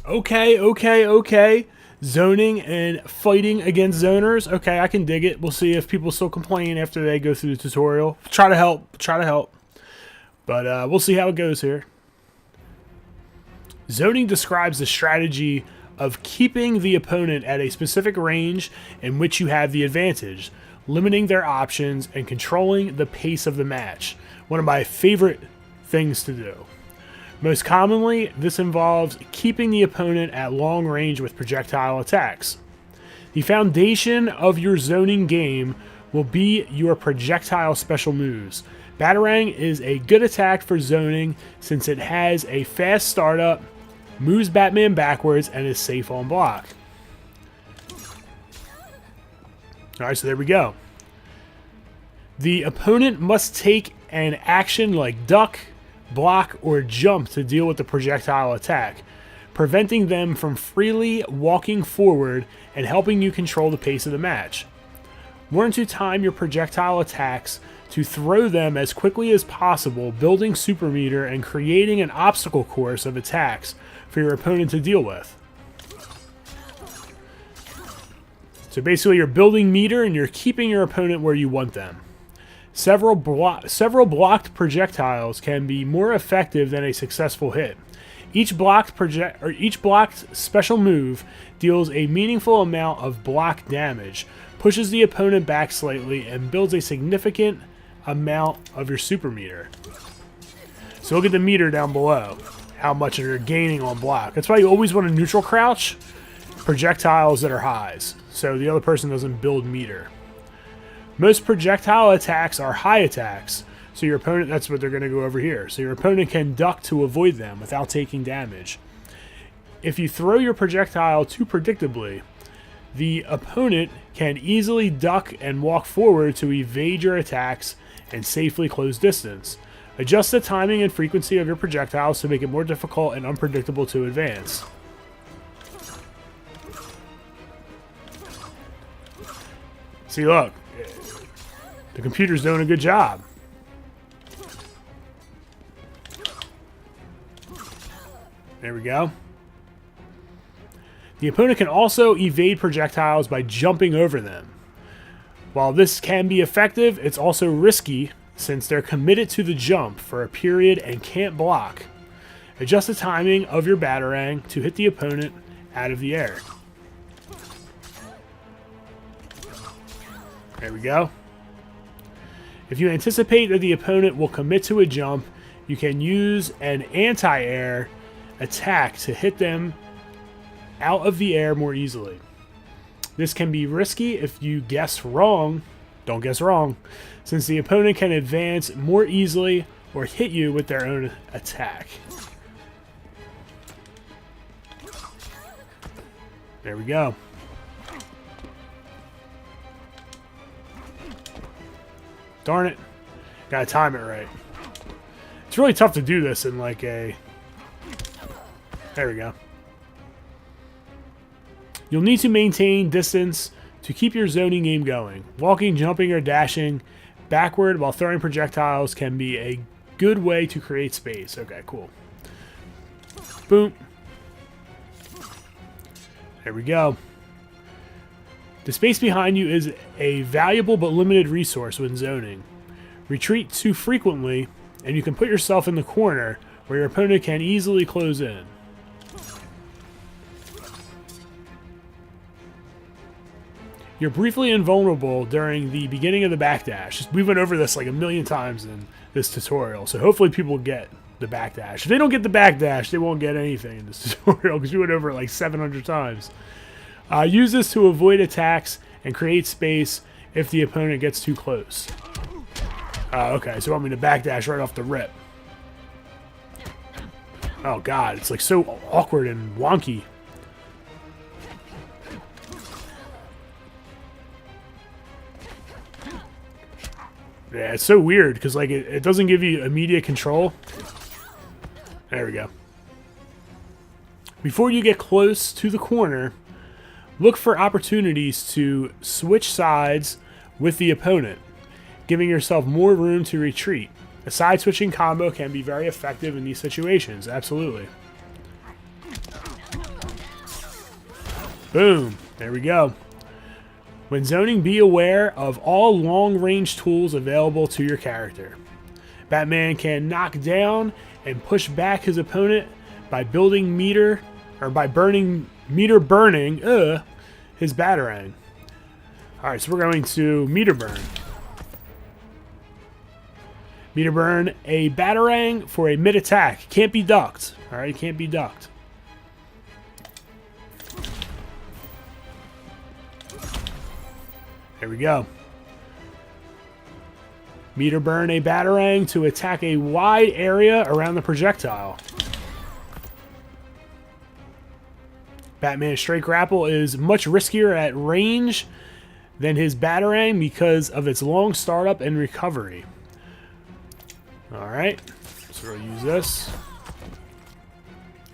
Okay. Zoning and fighting against zoners. Okay, I can dig it. We'll see if people still complain after they go through the tutorial. Try to help. But we'll see how it goes here. Zoning describes the strategy of keeping the opponent at a specific range in which you have the advantage, limiting their options, and controlling the pace of the match. One of my favorite things to do. Most commonly, this involves keeping the opponent at long range with projectile attacks. The foundation of your zoning game will be your projectile special moves. Batarang is a good attack for zoning since it has a fast startup, moves Batman backwards, and is safe on block. Alright, so there we go. The opponent must take an action like duck, block, or jump to deal with the projectile attack, preventing them from freely walking forward and helping you control the pace of the match. Learn to time your projectile attacks to throw them as quickly as possible, building super meter and creating an obstacle course of attacks for your opponent to deal with. So basically you're building meter and you're keeping your opponent where you want them. Several blocked projectiles can be more effective than a successful hit. Each blocked special move deals a meaningful amount of block damage, pushes the opponent back slightly, and builds a significant amount of your super meter. So look at the meter down below, how much you're gaining on block. That's why you always want to neutral crouch projectiles that are highs, so the other person doesn't build meter. Most projectile attacks are high attacks, so your opponent, that's what they're going to go over here. So your opponent can duck to avoid them without taking damage. If you throw your projectile too predictably, the opponent can easily duck and walk forward to evade your attacks and safely close distance. Adjust the timing and frequency of your projectiles to make it more difficult and unpredictable to advance. See, look. The computer's doing a good job. There we go. The opponent can also evade projectiles by jumping over them. While this can be effective, it's also risky since they're committed to the jump for a period and can't block. Adjust the timing of your Batarang to hit the opponent out of the air. There we go. If you anticipate that the opponent will commit to a jump, you can use an anti-air attack to hit them out of the air more easily. This can be risky if you guess wrong. Don't guess wrong, since the opponent can advance more easily or hit you with their own attack. There we go. Darn it. Gotta time it right. It's really tough to do this in like a... There we go. You'll need to maintain distance to keep your zoning game going. Walking, jumping, or dashing backward while throwing projectiles can be a good way to create space. Okay, cool. Boom. There we go. The space behind you is a valuable but limited resource when zoning. Retreat too frequently, and you can put yourself in the corner where your opponent can easily close in. You're briefly invulnerable during the beginning of the backdash. We went over this like a million times in this tutorial, so hopefully people get the backdash. If they don't get the backdash, they won't get anything in this tutorial because we went over it like 700 times. Use this to avoid attacks and create space if the opponent gets too close. Okay, so I want me to backdash right off the rip. Oh god, it's like so awkward and wonky. Yeah, it's so weird because like it doesn't give you immediate control. There we go. Before you get close to the corner, look for opportunities to switch sides with the opponent, giving yourself more room to retreat. A side-switching combo can be very effective in these situations, absolutely. Boom. There we go. When zoning, be aware of all long-range tools available to your character. Batman can knock down and push back his opponent by burning his batarang. Alright, so we're going to meter burn. Meter burn a batarang for a mid attack. Can't be ducked. Alright, can't be ducked. There we go. Meter burn a batarang to attack a wide area around the projectile. Batman's straight grapple is much riskier at range than his batarang because of its long startup and recovery. Alright, so we'll use this.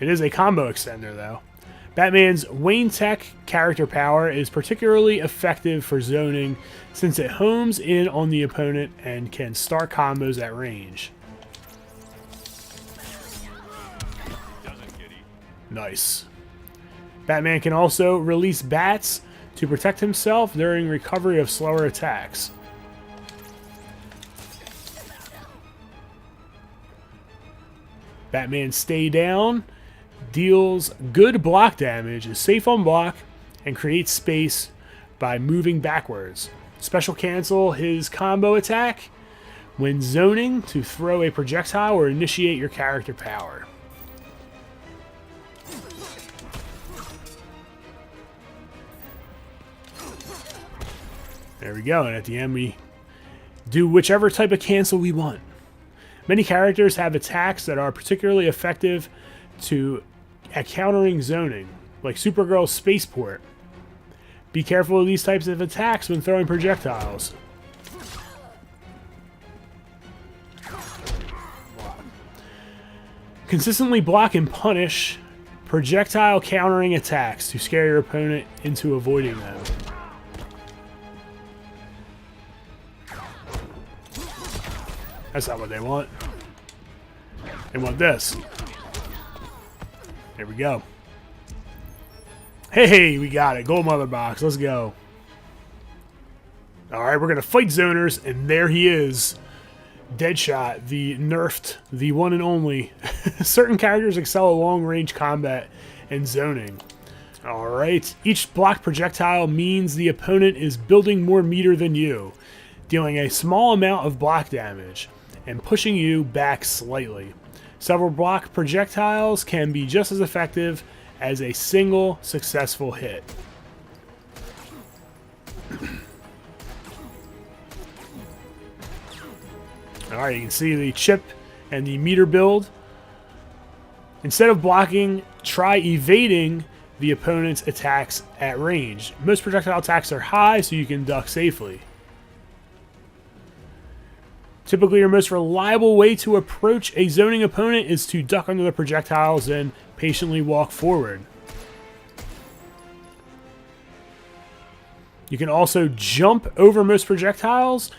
It is a combo extender though. Batman's Wayne Tech character power is particularly effective for zoning since it homes in on the opponent and can start combos at range. Nice. Batman can also release bats to protect himself during recovery of slower attacks. Batman Stay Down deals good block damage, is safe on block, and creates space by moving backwards. Special cancel his combo attack when zoning to throw a projectile or initiate your character power. There we go, and at the end we do whichever type of cancel we want. Many characters have attacks that are particularly effective at countering zoning, like Supergirl's Spaceport. Be careful of these types of attacks when throwing projectiles. Consistently block and punish projectile countering attacks to scare your opponent into avoiding them. That's not what they want. They want this. There we go. Hey, we got it. Gold Mother Box. Let's go. Alright, we're going to fight zoners, and there he is. Deadshot, the nerfed, the one and only. Certain characters excel at long-range combat and zoning. Alright, each blocked projectile means the opponent is building more meter than you, dealing a small amount of block damage and pushing you back slightly. Several block projectiles can be just as effective as a single successful hit. Alright, you can see the chip and the meter build. Instead of blocking, try evading the opponent's attacks at range. Most projectile attacks are high, so you can duck safely. Typically, your most reliable way to approach a zoning opponent is to duck under the projectiles and patiently walk forward. You can also jump over most projectiles,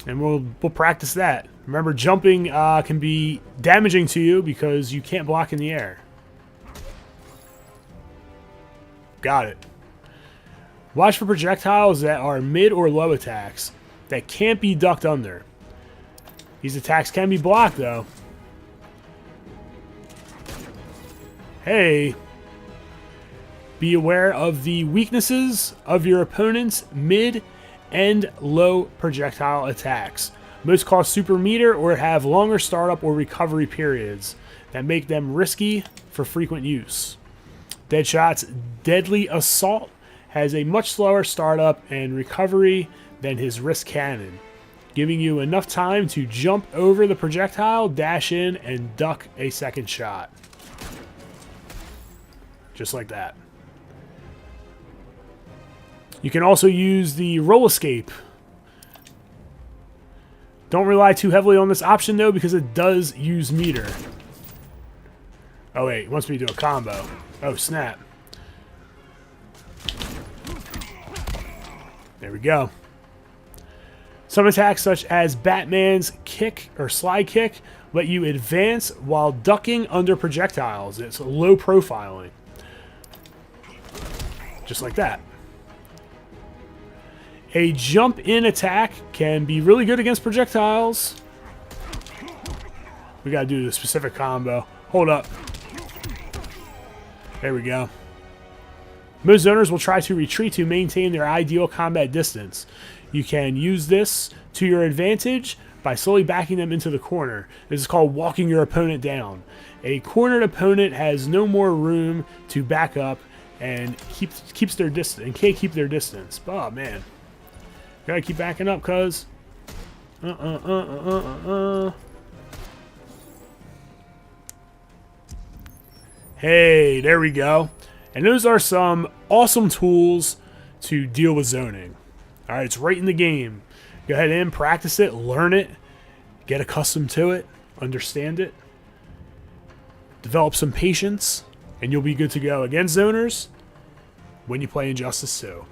and we'll practice that. Remember, jumping can be damaging to you because you can't block in the air. Got it. Watch for projectiles that are mid or low attacks that can't be ducked under. These attacks can be blocked, though. Hey. Be aware of the weaknesses of your opponent's mid and low projectile attacks. Most cost super meter or have longer startup or recovery periods that make them risky for frequent use. Deadshot's Deadly Assault has a much slower startup and recovery than his wrist cannon, giving you enough time to jump over the projectile, dash in, and duck a second shot. Just like that. You can also use the roll escape. Don't rely too heavily on this option though, because it does use meter. Oh wait, it wants me to do a combo. Oh snap. There we go. Some attacks, such as Batman's kick or slide kick, let you advance while ducking under projectiles. It's low profiling. Just like that. A jump in attack can be really good against projectiles. We gotta do the specific combo. Hold up. There we go. Most zoners will try to retreat to maintain their ideal combat distance. You can use this to your advantage by slowly backing them into the corner. This is called walking your opponent down. A cornered opponent has no more room to back up and keeps their distance and can't keep their distance. Oh man, gotta keep backing up, cuz. Hey, there we go. And those are some awesome tools to deal with zoning. All right, it's right in the game. Go ahead and practice it, learn it, get accustomed to it, understand it, develop some patience, and you'll be good to go against zoners when you play Injustice 2.